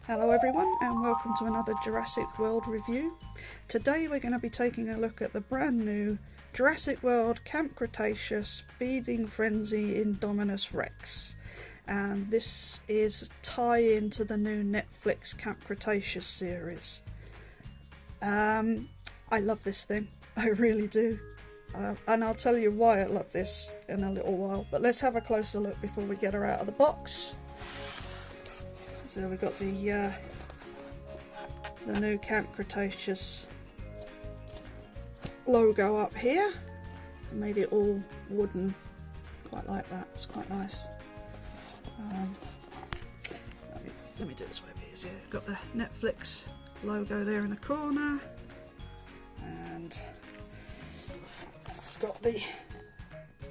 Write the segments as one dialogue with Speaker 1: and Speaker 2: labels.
Speaker 1: Hello everyone and welcome to another Jurassic World review. Today we're going to be taking a look at the brand new Jurassic World Camp Cretaceous Feeding Frenzy Indominus Rex. And this is tie-in to the new Netflix Camp Cretaceous series. I love this thing, I really do. And I'll tell you why I love this in a little while. But let's have a closer look before we get her out of the box. So we've got the new Camp Cretaceous logo up here. I made it all wooden, quite like that. It's quite nice. Let me do this way a bit easier. Got the Netflix logo there in the corner, and I've got the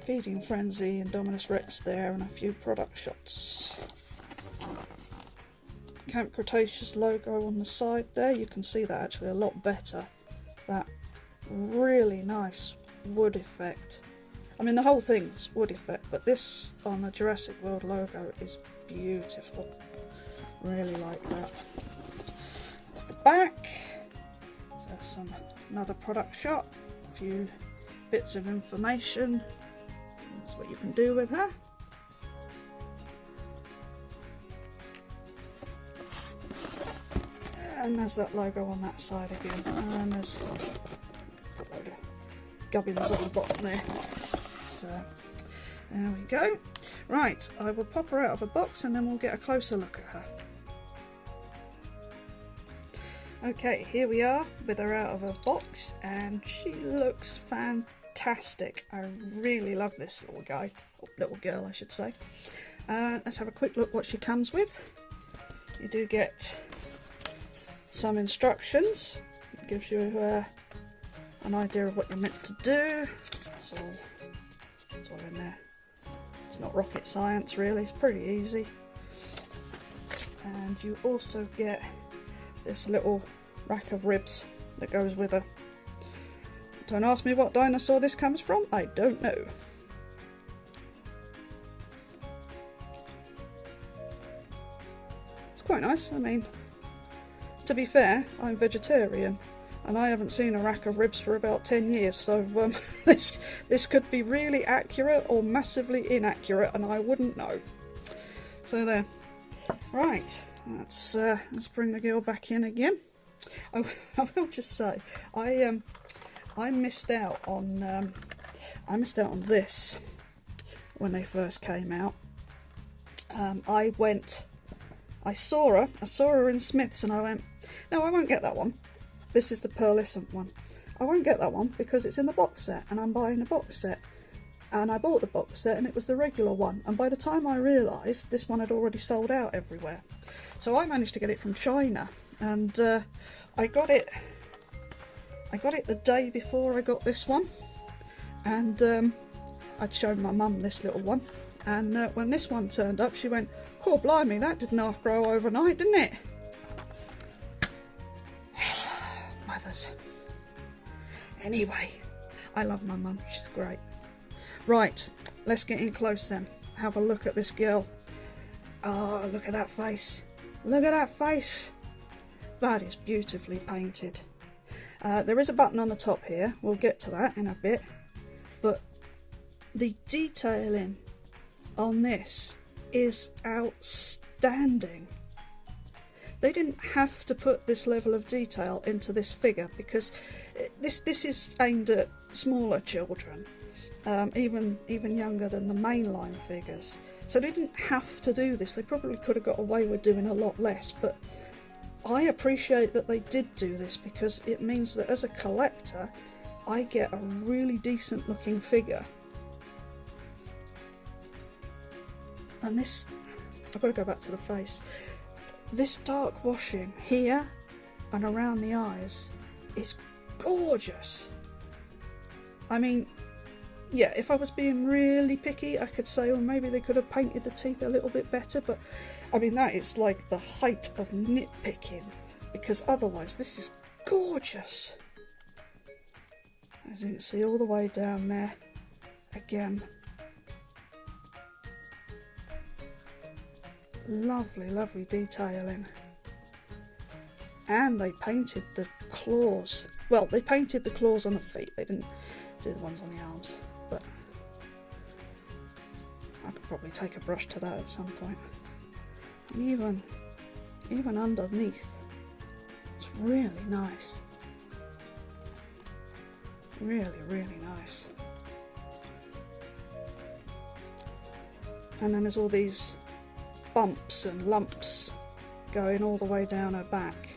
Speaker 1: Feeding Frenzy Indominus Rex there, and a few product shots. Camp Cretaceous logo on the side there, you can see that actually a lot better. That really nice wood effect. I mean, the whole thing's wood effect, but this on the Jurassic World logo is beautiful. Really like that. That's the back. So another product shot, a few bits of information. That's what you can do with her. And there's that logo on that side again, and there's a load of gubbins on the bottom there. So there we go. Right, I will pop her out of a box and then we'll get a closer look at her. Okay, here we are with her out of a box, and she looks fantastic. I really love this little guy, or little girl I should say. Let's have a quick look what she comes with. You do get some instructions. It gives you an idea of what you're meant to do. It's all in there. It's not rocket science really, it's pretty easy. And you also get this little rack of ribs that goes with her. Don't ask me what dinosaur this comes from, I don't know. It's quite nice. I mean, to be fair, I'm vegetarian and I haven't seen a rack of ribs for about 10 years, so this could be really accurate or massively inaccurate and I wouldn't know. So there. Right, let's bring the girl back in again. I will just say, I missed out on this when they first came out. I saw her in Smith's and I went, no, I won't get that one. This is the pearlescent one. I won't get that one because it's in the box set and I'm buying the box set. And I bought the box set and it was the regular one. And by the time I realised, this one had already sold out everywhere. So I managed to get it from China, and I got it the day before I got this one. And I'd shown my mum this little one. And when this one turned up, she went, "Oh, blimey, that didn't half grow overnight, didn't it?" Mothers. Anyway, I love my mum, she's great. Right, let's get in close then. Have a look at this girl. Oh, look at that face. Look at that face. That is beautifully painted. There is a button on the top here. We'll get to that in a bit. But the detailing on this is outstanding. They didn't have to put this level of detail into this figure because this is aimed at smaller children, even younger than the mainline figures. So they didn't have to do this. They probably could have got away with doing a lot less, but I appreciate that they did do this because it means that as a collector I get a really decent looking figure. And this, I've got to go back to the face. This dark washing here and around the eyes is gorgeous. I mean, yeah, if I was being really picky, I could say, well, maybe they could have painted the teeth a little bit better, but I mean, that is like the height of nitpicking, because otherwise this is gorgeous. As you can see all the way down there, again, lovely, lovely detailing. and they painted the claws. Well, they painted the claws on the feet, they didn't do the ones on the arms, but I could probably take a brush to that at some point. And even underneath, it's really nice. Really, really nice. And then there's all these bumps and lumps going all the way down her back.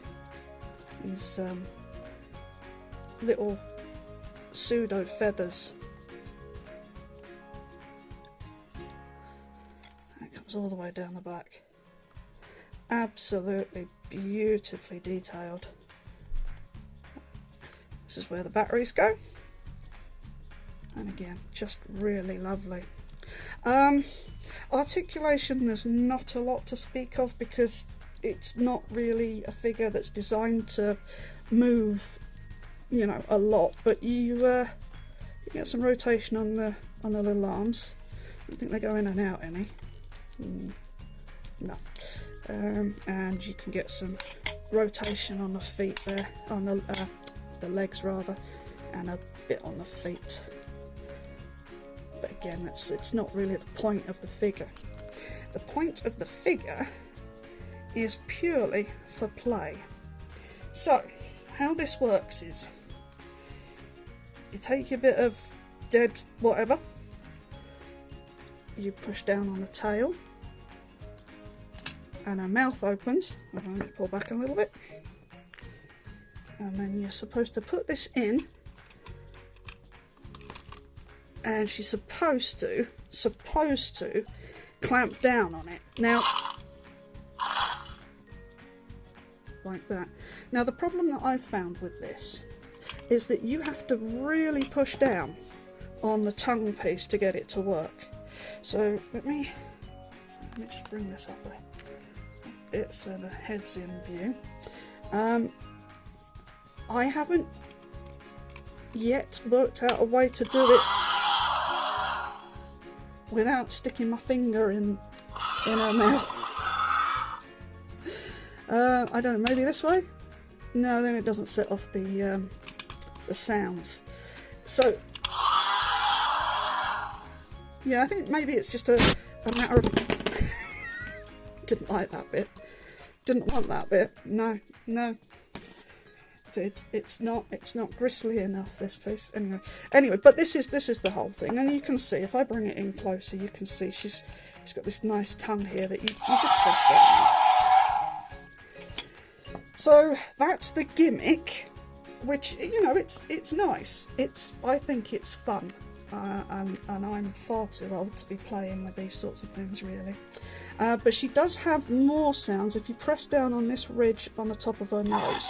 Speaker 1: These little pseudo feathers. That comes all the way down the back. Absolutely beautifully detailed. This is where the batteries go. And again, just really lovely. Articulation, there's not a lot to speak of because it's not really a figure that's designed to move, you know, a lot, but you get some rotation on the little arms. I don't think they go in and out any. No. And you can get some rotation on the feet there, on the legs rather, and a bit on the feet. But again, it's not really the point of the figure. The point of the figure is purely for play. So, how this works is, you take your bit of dead whatever, you push down on the tail, and her mouth opens. I'm going to pull back a little bit, and then you're supposed to put this in, and she's supposed to clamp down on it. Now, like that. Now the problem that I've found with this is that you have to really push down on the tongue piece to get it to work. So let me just bring this up a bit so the head's in view. I haven't yet worked out a way to do it without sticking my finger in her mouth. I don't know, maybe this way? No, then it doesn't set off the sounds. So, yeah, I think maybe it's just a matter of... Didn't like that bit. Didn't want that bit. No. It's not gristly enough, this piece. Anyway, but this is the whole thing, and you can see if I bring it in closer, you can see she's got this nice tongue here that you just press down. So that's the gimmick, which, you know, it's nice. I think it's fun, and I'm far too old to be playing with these sorts of things, really. But she does have more sounds if you press down on this ridge on the top of her nose.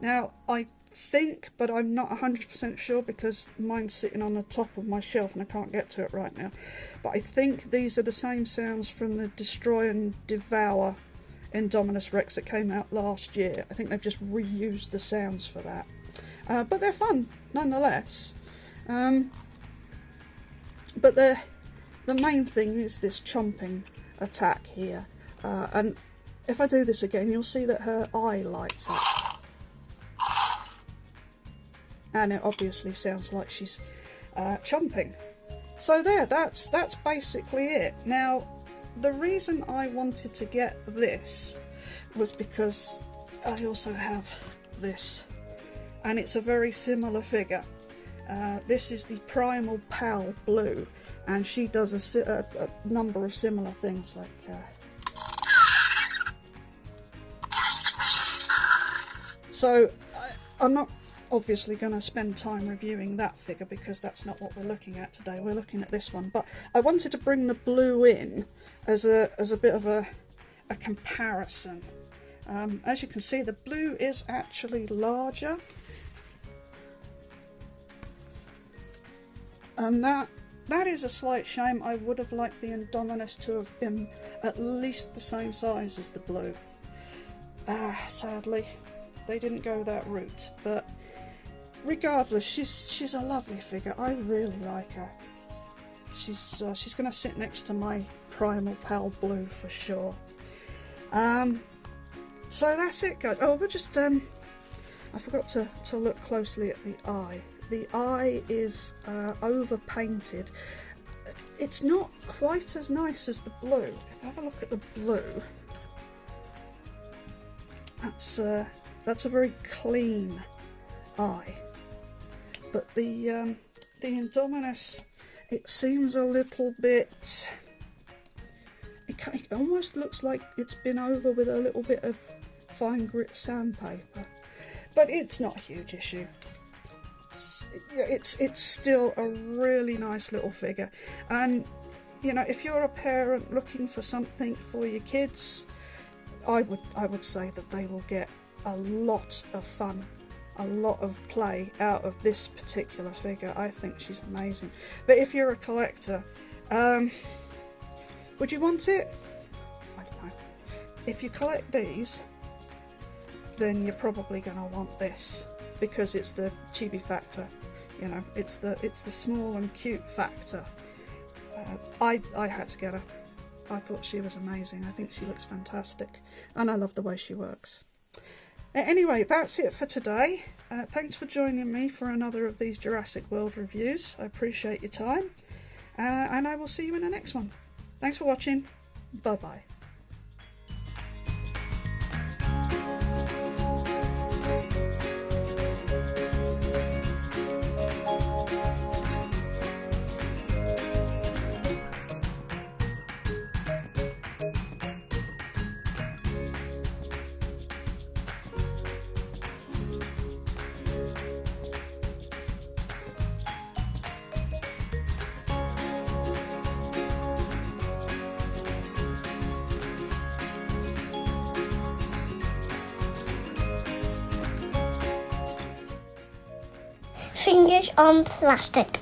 Speaker 1: Now, I think, but I'm not 100% sure because mine's sitting on the top of my shelf and I can't get to it right now, but I think these are the same sounds from the Destroy and Devour Indominus Rex that came out last year. I think they've just reused the sounds for that. But they're fun, nonetheless. But the main thing is this chomping attack here. And if I do this again, you'll see that her eye lights up. And it obviously sounds like she's chomping. So there, that's basically it. Now, the reason I wanted to get this was because I also have this, and it's a very similar figure. This is the Primal Pal Blue, and she does a number of similar things, like so I'm not obviously going to spend time reviewing that figure because that's not what we're looking at today. We're looking at this one, but I wanted to bring the blue in as a bit of a comparison. As you can see, the blue is actually larger, and that that is a slight shame. I would have liked the Indominus to have been at least the same size as the blue. Sadly, they didn't go that route, but regardless, she's a lovely figure. I really like her. She's going to sit next to my Primal Pal Blue for sure. So that's it, guys. Oh, we're just I forgot to look closely at the eye. The eye is over painted. It's not quite as nice as the blue. If I have a look at the blue, that's a very clean eye. But the Indominus, it seems a little bit. It almost looks like it's been over with a little bit of fine grit sandpaper, but it's not a huge issue. It's still a really nice little figure, and you know, if you're a parent looking for something for your kids, I would say that they will get a lot of fun, a lot of play out of this particular figure. I think she's amazing. But if you're a collector, would you want it? I don't know. If you collect these, then you're probably going to want this, because it's the chibi factor. You know, it's the small and cute factor. I had to get her. I thought she was amazing. I think she looks fantastic, and I love the way she works. Anyway, that's it for today. Thanks for joining me for another of these Jurassic World reviews. I appreciate your time, and I will see you in the next one. Thanks for watching. Bye bye.
Speaker 2: Fingers on plastic.